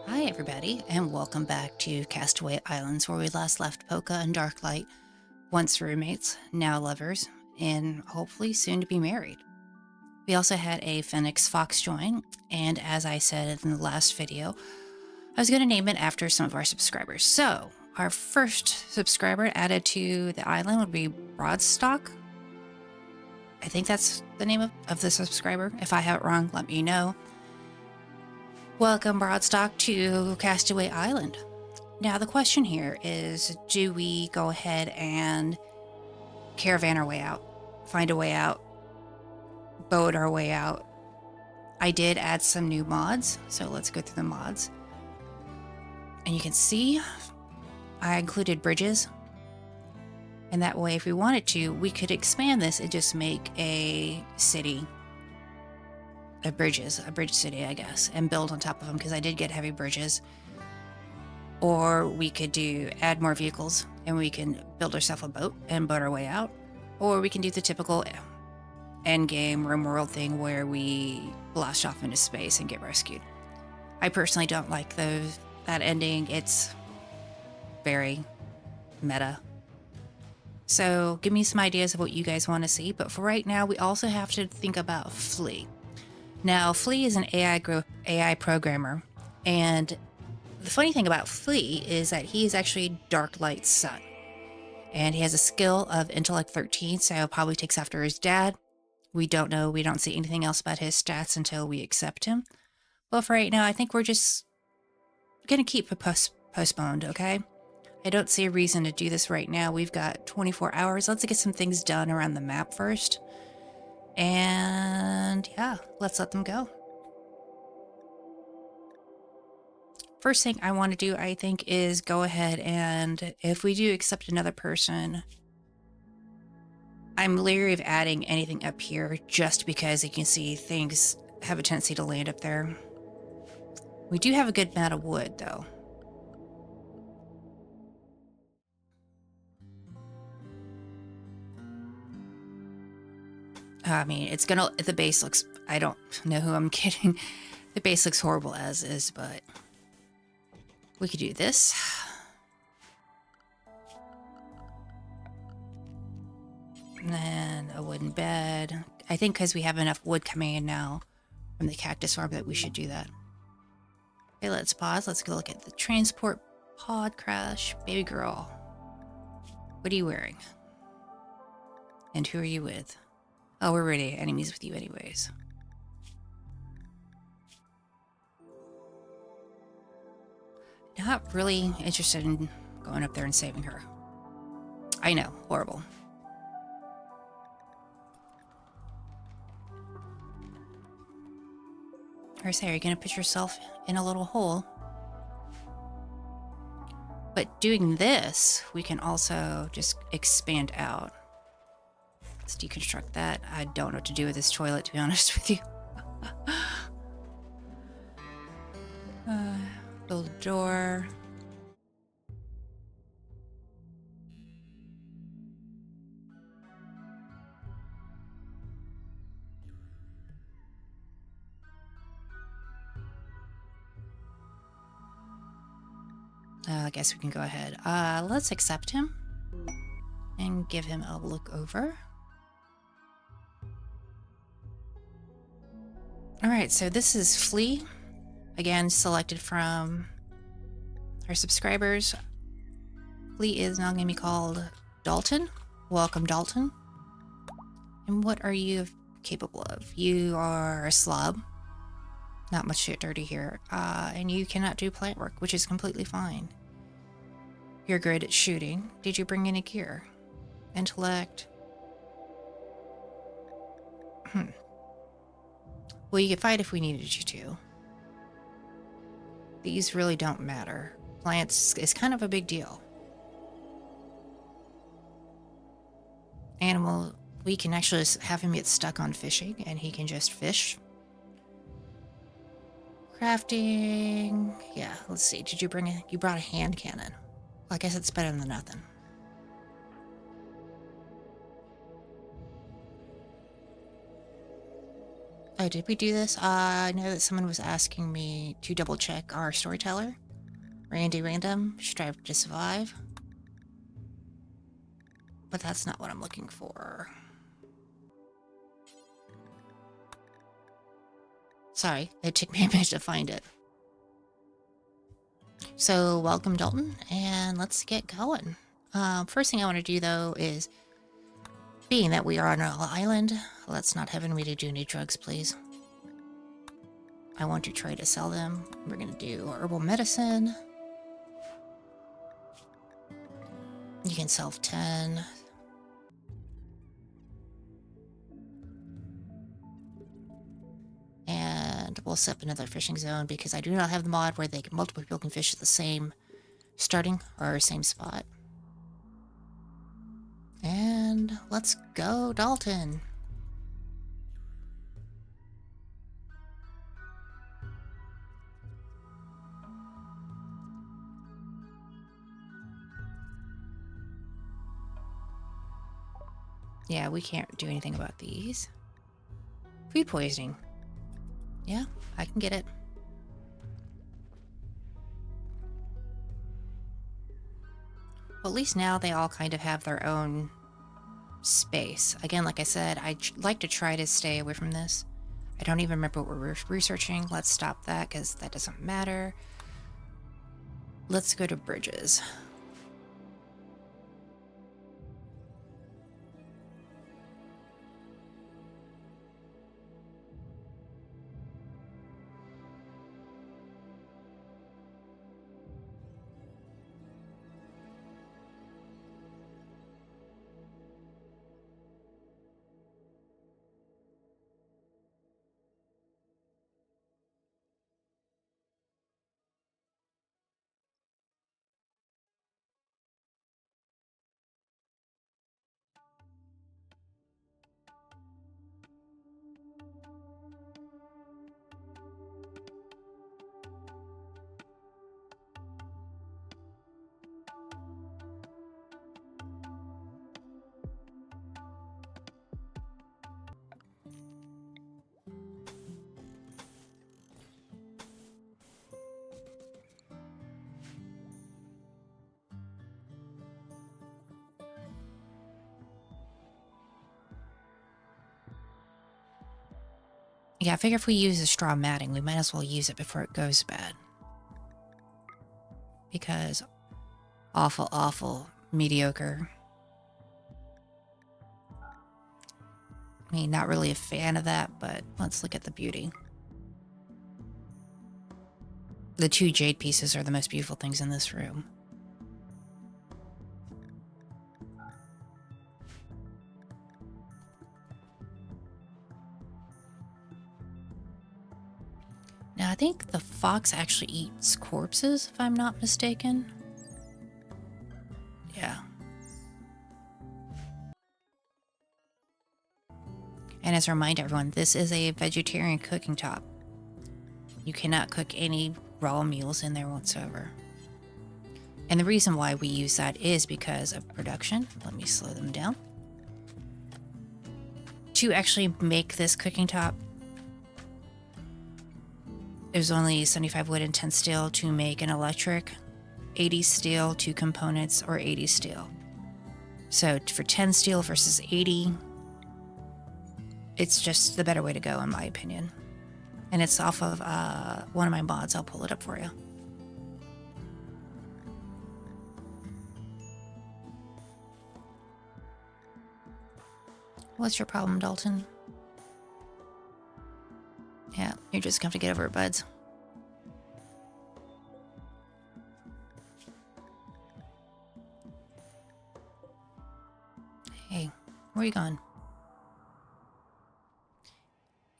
Hi, everybody, and welcome back to Castaway Islands, where we last left Pocha and Darklight, once roommates, now lovers, and hopefully soon to be married. We also had a Phoenix Fox join, and as I said in the last video, I was going to name it after some of our subscribers. So, our first subscriber added to the island would be Broadstock. I think that's the name of the subscriber. If I have it wrong, let me know. Welcome, Broadstock, to Castaway Island. Now, the question here is, do we go ahead and caravan our way out, find a way out, boat our way out? I did add some new mods, so let's go through the mods. And you can see I included bridges. And that way, if we wanted to, we could expand this and just make a city of bridges, a bridge city, I guess, and build on top of them, because I did get heavy bridges. Or we could add more vehicles and we can build ourselves a boat and boat our way out. Or we can do the typical end game RimWorld thing where we blast off into space and get rescued. I personally don't like that ending. It's very meta. So give me some ideas of what you guys want to see. But for right now, we also have to think about Flea. Now, Flea is an AI programmer, and the funny thing about Flea is that he is actually Darklight's son. And he has a skill of intellect 13, so probably takes after his dad. We don't know. We don't see anything else about his stats until we accept him. But for right now, I think we're just going to keep it postponed, okay? I don't see a reason to do this right now. We've got 24 hours. Let's get some things done around the map first. And yeah, let's let them go. First thing I want to do, I think, is go ahead and if we do accept another person, I'm leery of adding anything up here just because you can see things have a tendency to land up there. We do have a good amount of wood, though. I mean, the base looks, I don't know who I'm kidding. The base looks horrible as is, but we could do this. And then a wooden bed. I think because we have enough wood coming in now from the cactus farm that we should do that. Okay, let's pause. Let's go look at the transport pod crash. Baby girl, what are you wearing? And who are you with? Oh, we're already enemies with you anyways. Not really interested in going up there and saving her. I know, horrible. Or say, are you going to put yourself in a little hole? But doing this, we can also just expand out. Let's deconstruct that. I don't know what to do with this toilet, to be honest with you. Build a door. I guess we can go ahead. Let's accept him and give him a look over. All right, so this is Flea. Again, selected from our subscribers. Flea is now going to be called Dalton. Welcome, Dalton. And what are you capable of? You are a slob. Not much shit dirty here. And you cannot do plant work, which is completely fine. You're great at shooting. Did you bring any gear? Intellect. Well, you could fight if we needed you to. These really don't matter. Plants is kind of a big deal. Animal, we can actually just have him get stuck on fishing and he can just fish. Crafting. Yeah, let's see. Did you you brought a hand cannon. Well, I guess it's better than nothing. Oh, did we do this? I know that someone was asking me to double check our storyteller. Randy Random, strive to survive. But that's not what I'm looking for. Sorry, it took me a minute to find it. So, welcome Dalton, and let's get going. First thing I want to do though is, being that we are on an island, let's not have anybody do any drugs, please. I want to try to sell them. We're going to do herbal medicine. You can sell 10. And we'll set up another fishing zone because I do not have the mod where multiple people can fish at the same starting or same spot. And let's go, Dalton. Yeah, we can't do anything about these. Food poisoning. Yeah, I can get it. Well, at least now they all kind of have their own space. Again, like I said, I'd like to try to stay away from this. I don't even remember what we're researching. Let's stop that because that doesn't matter. Let's go to bridges. Yeah, I figure if we use the straw matting, we might as well use it before it goes bad. Because awful, awful mediocre. I mean, not really a fan of that, but let's look at the beauty. The 2 jade pieces are the most beautiful things in this room. Now, I think the fox actually eats corpses, if I'm not mistaken. Yeah. And as a reminder, everyone, this is a vegetarian cooking top. You cannot cook any raw meals in there whatsoever. And the reason why we use that is because of production. Let me slow them down. To actually make this cooking top, it was only 75 wood and 10 steel to make an electric, 80 steel, 2 components, or 80 steel. So for 10 steel versus 80, it's just the better way to go in my opinion. And it's off of one of my mods. I'll pull it up for you. What's your problem, Dalton? Yeah, you're just gonna have to get over it, buds. Hey, where are you going?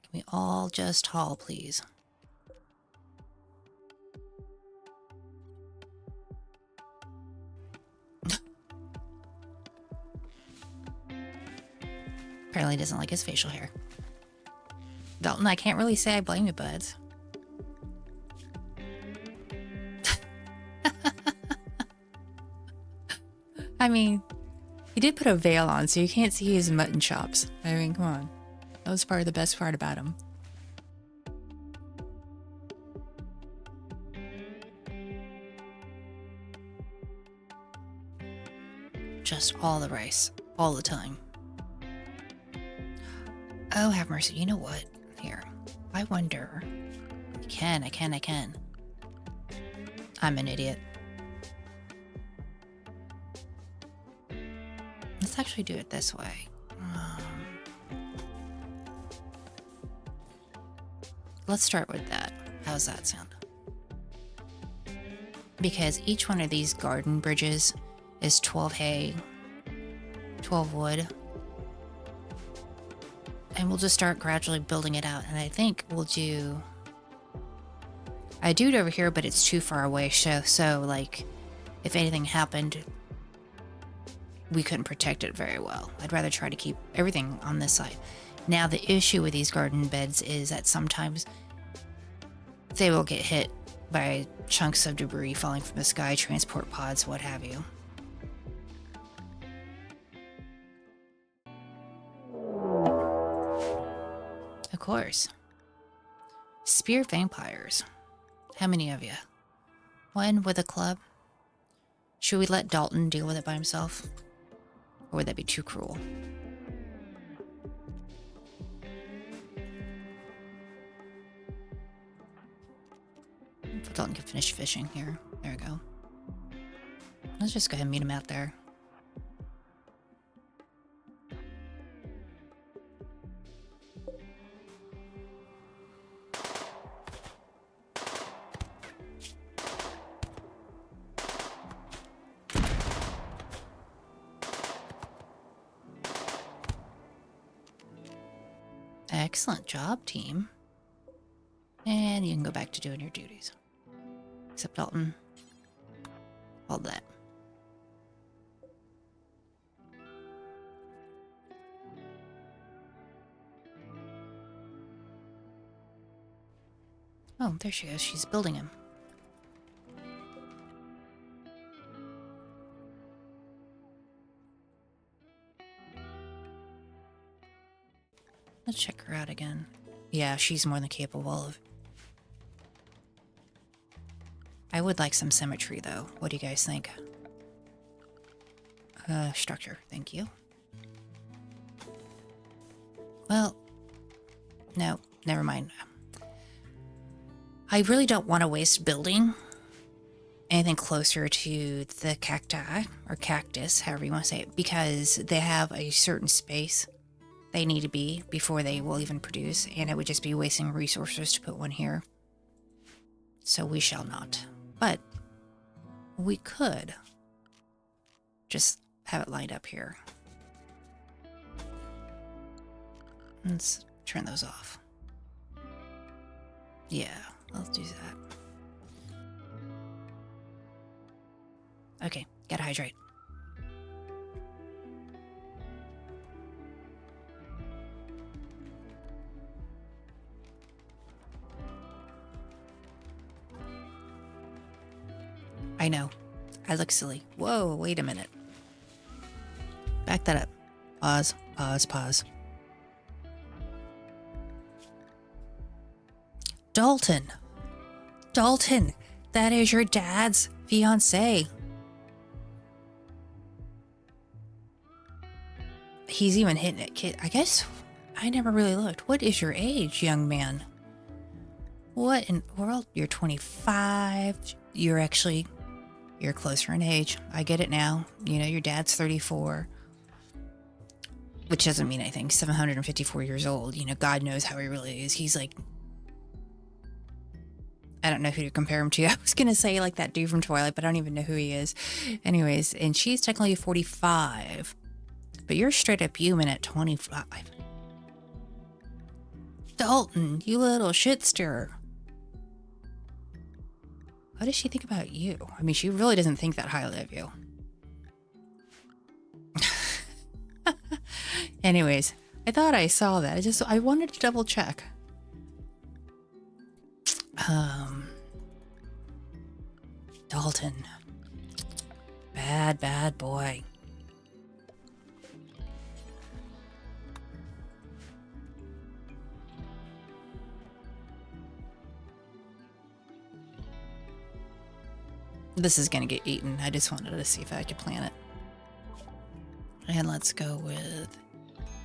Can we all just haul, please? Apparently doesn't like his facial hair. Dalton, I can't really say I blame you, buds. I mean, he did put a veil on, so you can't see his mutton chops. I mean, come on. That was part of the best part about him. just all the rice, all the time. Oh, have mercy. You know what? Here. I wonder. I can. I'm an idiot. Let's actually do it this way. Let's start with that. How's that sound? Because each one of these garden bridges is 12 hay, 12 wood. And we'll just start gradually building it out. And I think we'll do... I do it over here, but it's too far away. So like, if anything happened, we couldn't protect it very well. I'd rather try to keep everything on this side. Now, the issue with these garden beds is that sometimes they will get hit by chunks of debris falling from the sky, transport pods, what have you. Of course. Spear vampires. How many of you? One with a club? Should we let Dalton deal with it by himself? Or would that be too cruel? Dalton can finish fishing here. There we go. Let's just go ahead and meet him out there. Excellent job, team. And you can go back to doing your duties. Except Dalton. Hold that. Oh, there she is. She's building him. Let's check her out again. Yeah, she's more than capable of. I would like some symmetry, though. What do you guys think? Structure. Thank you. Well, no, never mind. I really don't want to waste building anything closer to the cacti, or cactus, however you want to say it, because they have a certain space they need to be before they will even produce, and it would just be wasting resources to put one here. So we shall not. But we could just have it lined up here. Let's turn those off. Yeah, let's do that. Okay, gotta hydrate. I know. I look silly. Whoa, wait a minute. Back that up. Pause, pause, pause. Dalton! Dalton! That is your dad's fiancé. He's even hitting it, kid. I guess I never really looked. What is your age, young man? What in the world? You're 25. You're closer in age. I get it now. You know, your dad's 34. Which doesn't mean anything. 754 years old. You know, God knows how he really is. He's like... I don't know who to compare him to. I was going to say like that dude from Twilight, but I don't even know who he is. Anyways, and she's technically 45. But you're straight up human at 25. Dalton, you little shit stirrer. What does she think about you? I mean, she really doesn't think that highly of you. Anyways, I thought I saw that. I wanted to double check. Dalton. Bad boy. This is gonna get eaten. I just wanted to see if I could plant it. And let's go with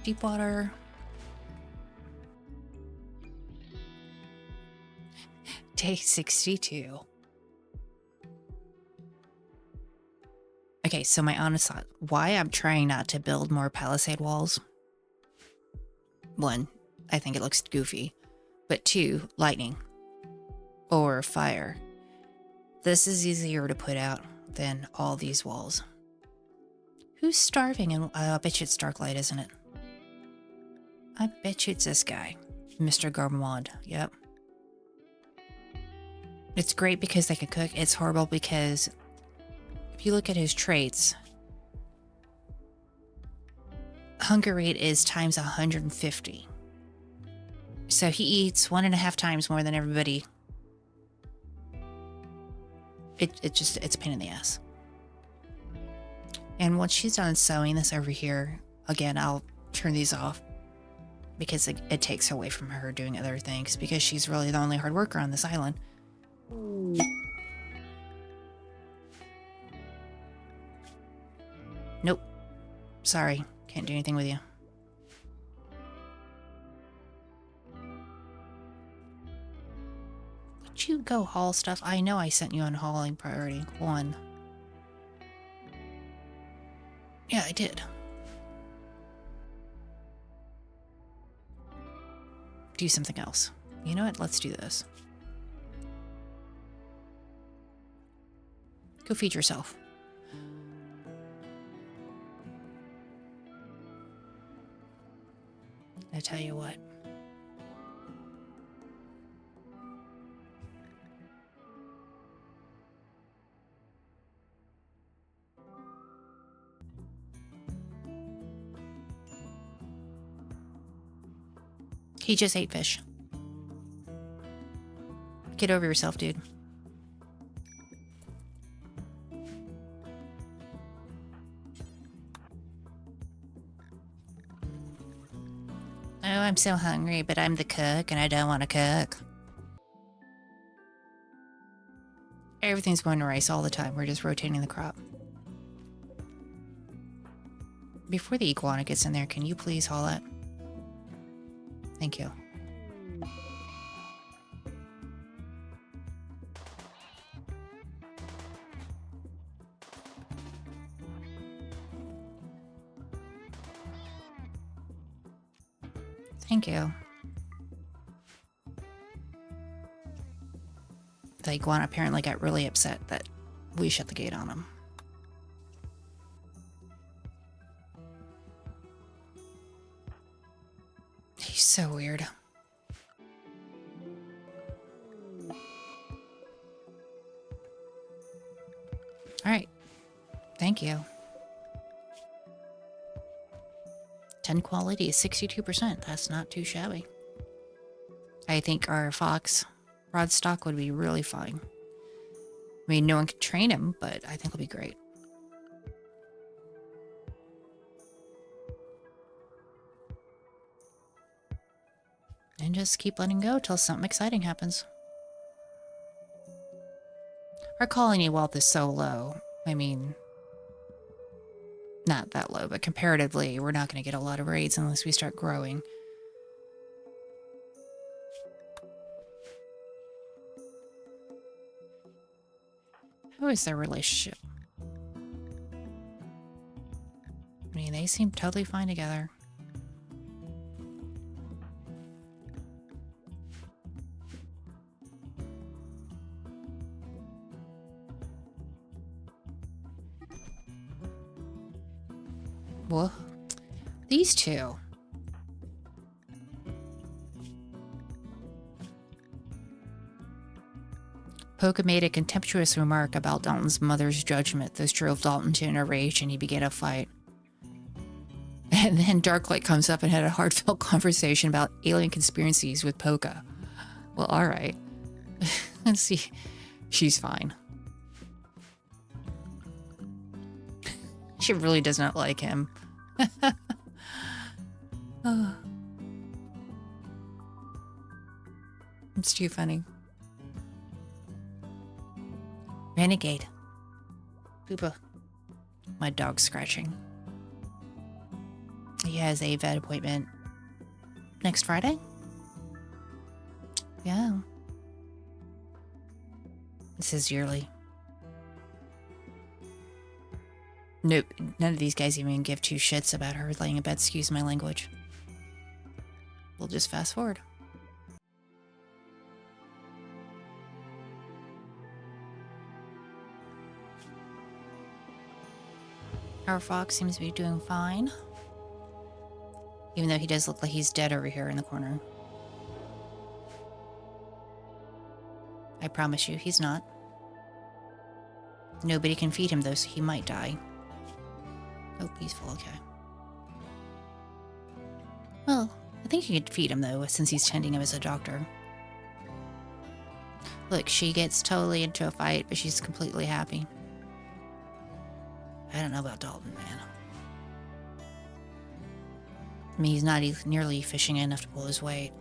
deep water. Day 62. Okay, so my honest thought, why I'm trying not to build more palisade walls. 1, I think it looks goofy. But 2, lightning or fire. This is easier to put out than all these walls. Who's starving? And I bet you it's Darklight, isn't it? I bet you it's this guy, Mr. Gourmand. Yep. It's great because they can cook. It's horrible because if you look at his traits, hunger rate is times 150. So he eats 1.5 times more than everybody. It's a pain in the ass. And once she's done sewing this over here, again, I'll turn these off because it takes away from her doing other things because she's really the only hard worker on this island. Nope. Sorry. Can't do anything with you. Would you go haul stuff? I know I sent you on hauling priority 1. Yeah, I did. Do something else. You know what? Let's do this. Go feed yourself. I tell you what. He just ate fish. Get over yourself, dude. Oh, I'm so hungry, but I'm the cook and I don't want to cook. Everything's going to rice all the time. We're just rotating the crop. Before the iguana gets in there, can you please haul it? Thank you. Thank you. The iguana apparently got really upset that we shut the gate on him. He's so weird. All right. Thank you. 10 quality is 62%. That's not too shabby. I think our fox rod stock would be really fine. I mean, no one can train him, but I think it'll be great. And just keep letting go till something exciting happens. Our colony wealth is so low. I mean, not that low, but comparatively, we're not going to get a lot of raids unless we start growing. How is their relationship? I mean, they seem totally fine together. Well, these two. Pocha made a contemptuous remark about Dalton's mother's judgment. This drove Dalton to a rage and he began a fight. And then Darklight comes up and had a heartfelt conversation about alien conspiracies with Pocha. Well, all right. Let's see. She's fine. She really does not like him. Oh. It's too funny. Renegade. Poopa. My dog's scratching. He has a vet appointment next Friday. Yeah. This is yearly. Nope, none of these guys even give two shits about her laying in bed, excuse my language. We'll just fast forward. Our fox seems to be doing fine. Even though he does look like he's dead over here in the corner. I promise you, he's not. Nobody can feed him though, so he might die. Oh, peaceful, okay. Well, I think you could feed him though, since he's tending him as a doctor. Look, she gets totally into a fight, but she's completely happy. I don't know about Dalton, man. I mean, he's not nearly efficient enough to pull his weight.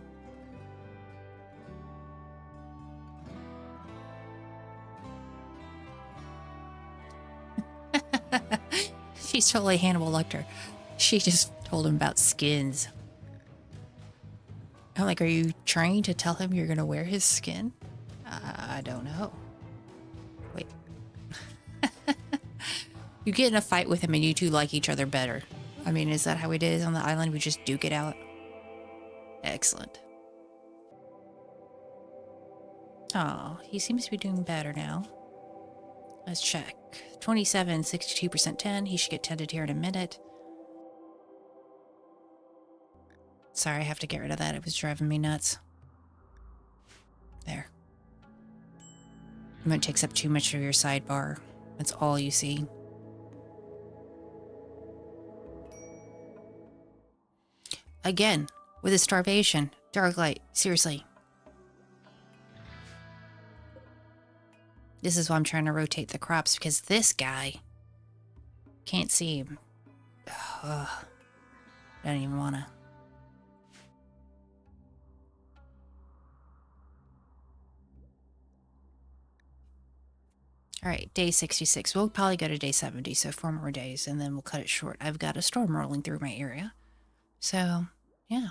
She's totally Hannibal Lecter. She just told him about skins. I'm like, are you trying to tell him you're going to wear his skin? I don't know. Wait. You get in a fight with him and you two like each other better. I mean, is that how it is on the island? We just duke it out? Excellent. Oh, he seems to be doing better now. Let's check. 27, 62% 10. He should get tended here in a minute. Sorry, I have to get rid of that. It was driving me nuts. There. It takes up too much of your sidebar. That's all you see. Again, with his starvation. Darklight, seriously. This is why I'm trying to rotate the crops, because this guy can't see him. I don't even want to. All right, day 66. We'll probably go to day 70, so 4 more days, and then we'll cut it short. I've got a storm rolling through my area. So, yeah.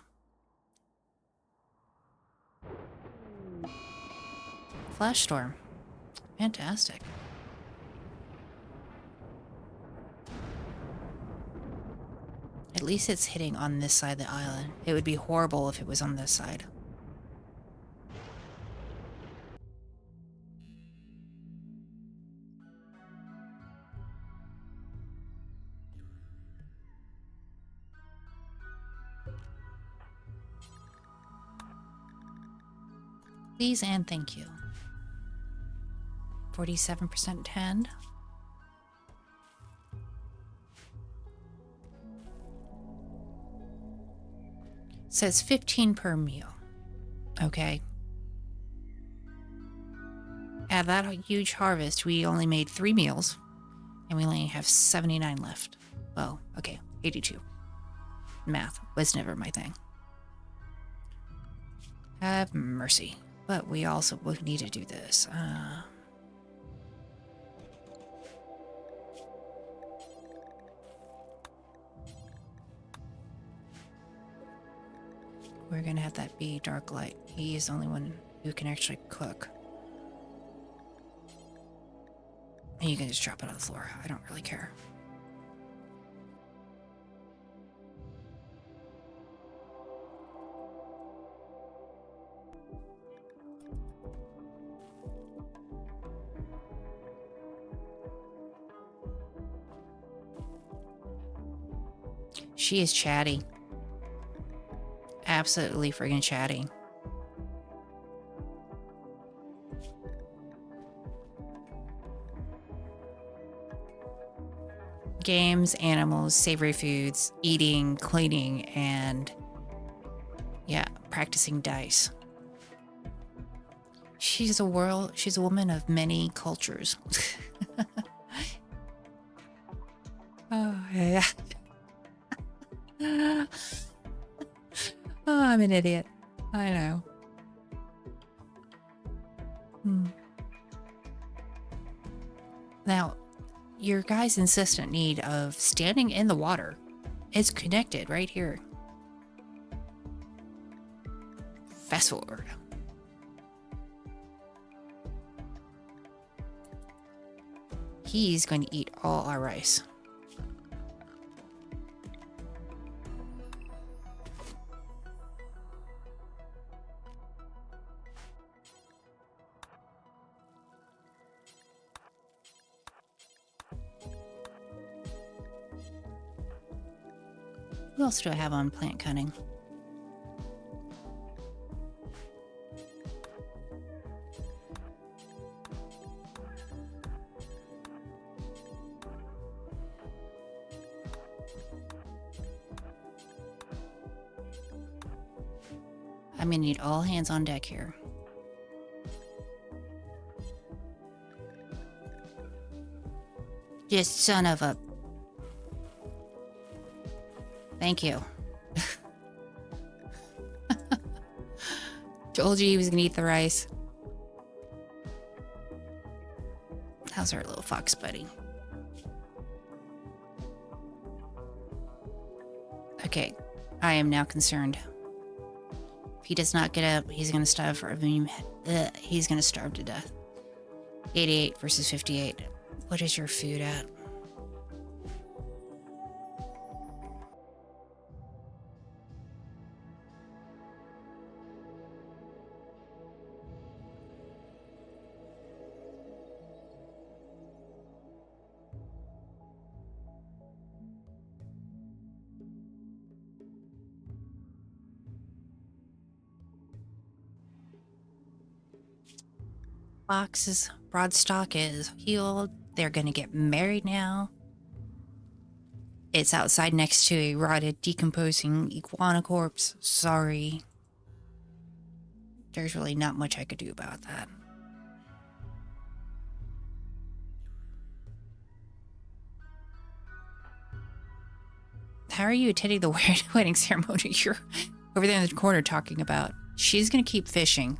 Flash storm. Fantastic. At least it's hitting on this side of the island. It would be horrible if it was on this side. Please and thank you. 47% 10. Says 15 per meal. Okay. Out of that huge harvest, we only made 3 meals, and we only have 79 left. Well, okay, 82. Math was never my thing. Have mercy. But we also would need to do this. We're gonna have that be Darklight. He is the only one who can actually cook. And you can just drop it on the floor. I don't really care. She is chatty. Absolutely friggin' chatty. Games, animals, savory foods, eating, cleaning, and yeah, practicing dice. She's a woman of many cultures. Oh, yeah. Oh, I'm an idiot. I know. Now, your guy's insistent need of standing in the water It's connected right here. Fast forward. He's going to eat all our rice. Who else do I have on plant cutting? I'm gonna need all hands on deck here. Just son of a... Thank you. Told you he was gonna eat the rice. How's our little fox buddy? Okay, I am now concerned. If he does not get up, he's gonna starve for he's gonna starve to death. 88 versus 58. What is your food at? Fox's broadstock is healed. They're gonna get married now. It's outside next to a rotted, decomposing iguana corpse. Sorry. There's really not much I could do about that. How are you attending the wedding ceremony? You're over there in the corner talking about. She's gonna keep fishing.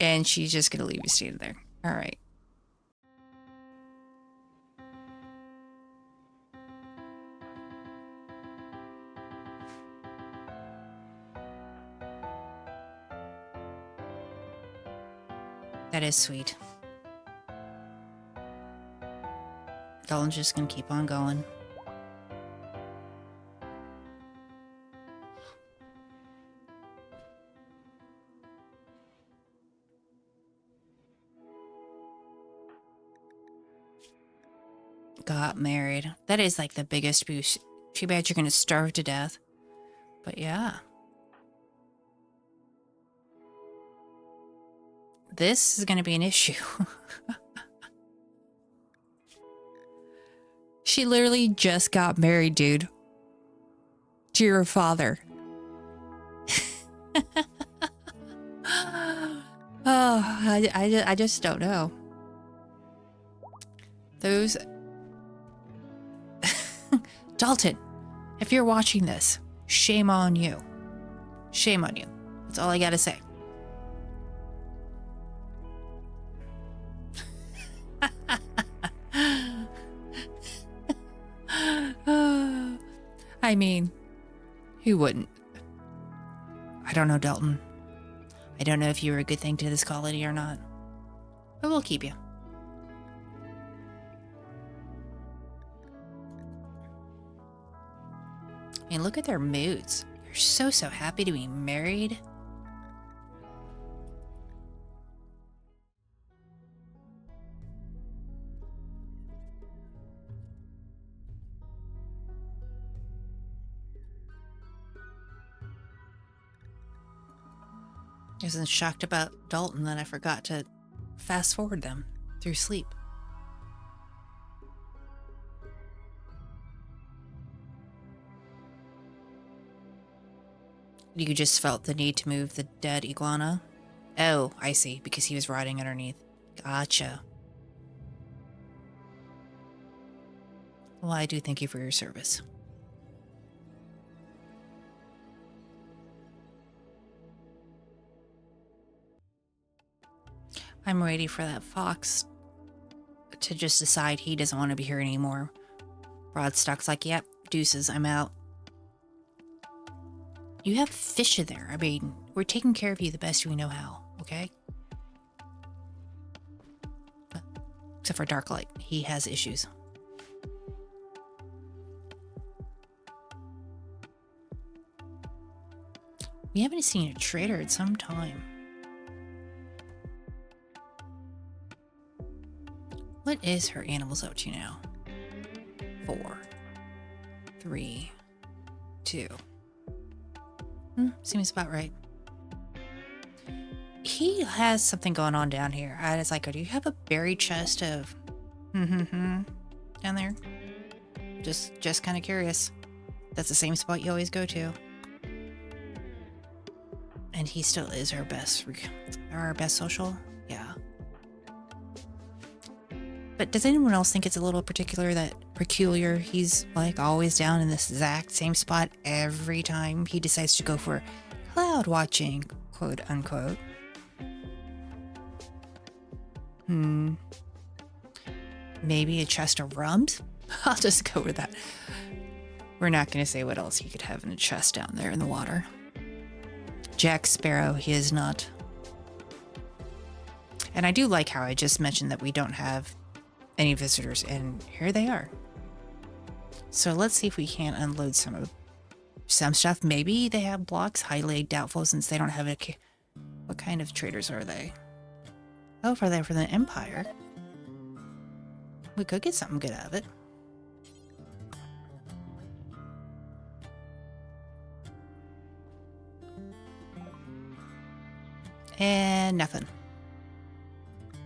And she's just gonna leave you standing there. All right. That is sweet. Dalton's just gonna keep on going. Got married. That is like the biggest boost. Too bad you're gonna starve to death. But yeah. This is gonna be an issue. She literally just got married, dude. To your father. Oh, I just don't know. Those... Dalton, if you're watching this, shame on you. Shame on you. That's all I gotta say. I mean, who wouldn't? I don't know, Dalton. I don't know if you were a good thing to this colony or not. But we'll keep you. I mean, look at their moods. They're so happy to be married. I was shocked about Dalton that I forgot to fast forward them through sleep. You just felt the need to move the dead iguana? Oh, I see, because he was rotting underneath. Gotcha. Well, I do thank you for your service. I'm ready for that fox to just decide he doesn't want to be here anymore. Broadstock's like, yep, deuces, I'm out. You have fish in there. I mean, we're taking care of you the best we know how, okay? Except for Darklight. He has issues. We haven't seen a trader in some time. What is her animals up to now? 4, 3, 2. Seems about right. He has something going on down here. I was like, do you have a buried chest of down there? Just kind of curious. That's the same spot you always go to. And he still is our best social. Yeah. But does anyone else think it's a little peculiar? He's like always down in this exact same spot every time he decides to go for cloud watching, quote unquote. Maybe a chest of rums? I'll just go with that. We're not going to say what else he could have in a chest down there in the water. Jack Sparrow, he is not. And I do like how I just mentioned that we don't have any visitors, and here they are. So let's see if we can't unload some stuff. Maybe they have blocks. Highly doubtful since they don't have a... What kind of traders are they? Oh, for the Empire. We could get something good out of it. And nothing.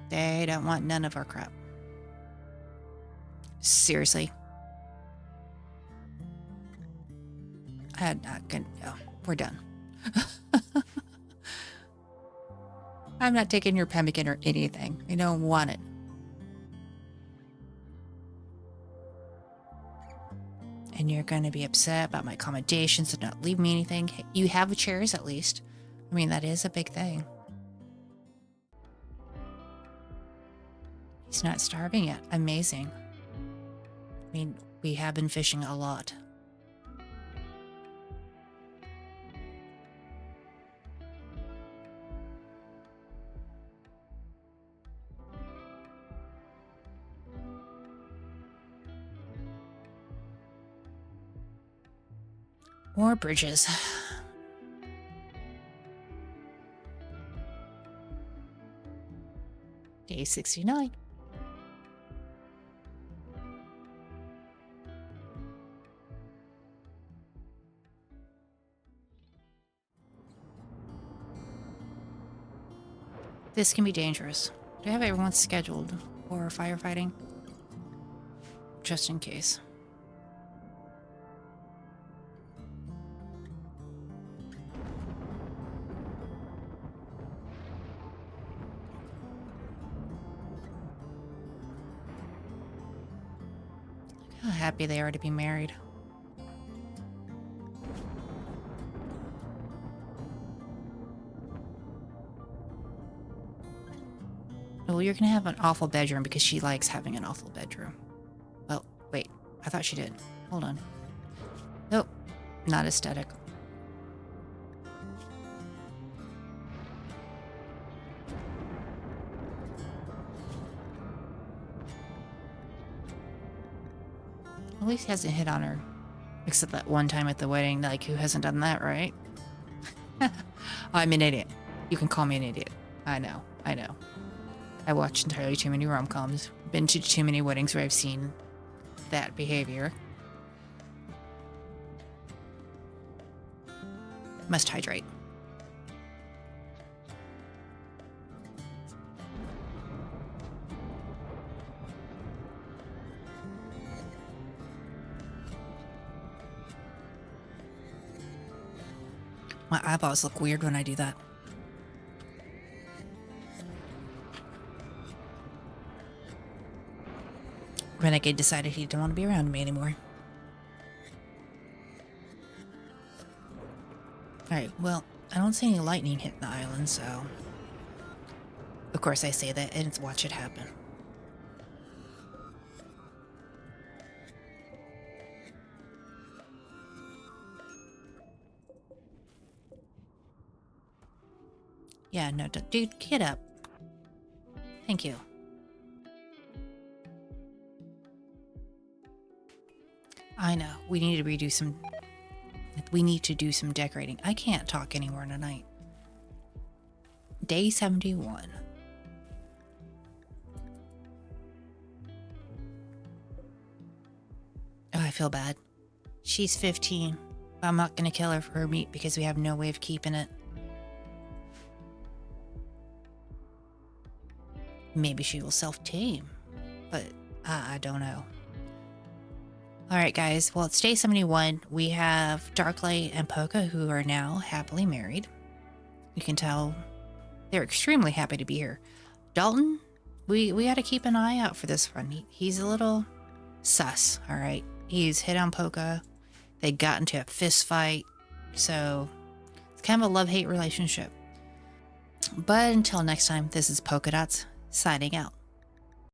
They don't want none of our crap. Seriously. I'm not gonna... Oh, we're done. I'm not taking your pemmican or anything. I don't want it. And you're going to be upset about my accommodations and not leave me anything. You have chairs at least. I mean, that is a big thing. He's not starving yet. Amazing. I mean, we have been fishing a lot. More bridges. Day 69. This can be dangerous. Do you have everyone scheduled for firefighting? Just in case. Look how happy they are to be married. Well, you're gonna have an awful bedroom because she likes having an awful bedroom. Well, wait. I thought she did. Hold on. Nope. Not aesthetic. At least he hasn't hit on her. Except that one time at the wedding. Like, who hasn't done that, right? I'm an idiot. You can call me an idiot. I know. I know. I watched entirely too many rom-coms. Been to too many weddings where I've seen that behavior. Must hydrate. My eyeballs look weird when I do that. Renegade decided he didn't want to be around me anymore. Alright, well, I don't see any lightning hitting the island, so... Of course I say that, and watch it happen. Yeah, no, dude, get up. Thank you. I know. We need to redo some... We need to do some decorating. I can't talk anymore tonight. Day 71. Oh, I feel bad. She's 15. I'm not going to kill her for her meat because we have no way of keeping it. Maybe she will self-tame, but I don't know. Alright guys, well it's day 71. We have Darklight and Pocha who are now happily married. You can tell they're extremely happy to be here. Dalton, we got to keep an eye out for this one. He's a little sus, alright? He's hit on Pocha. They got into a fist fight, so it's kind of a love-hate relationship. But until next time, this is Polka Dots signing out.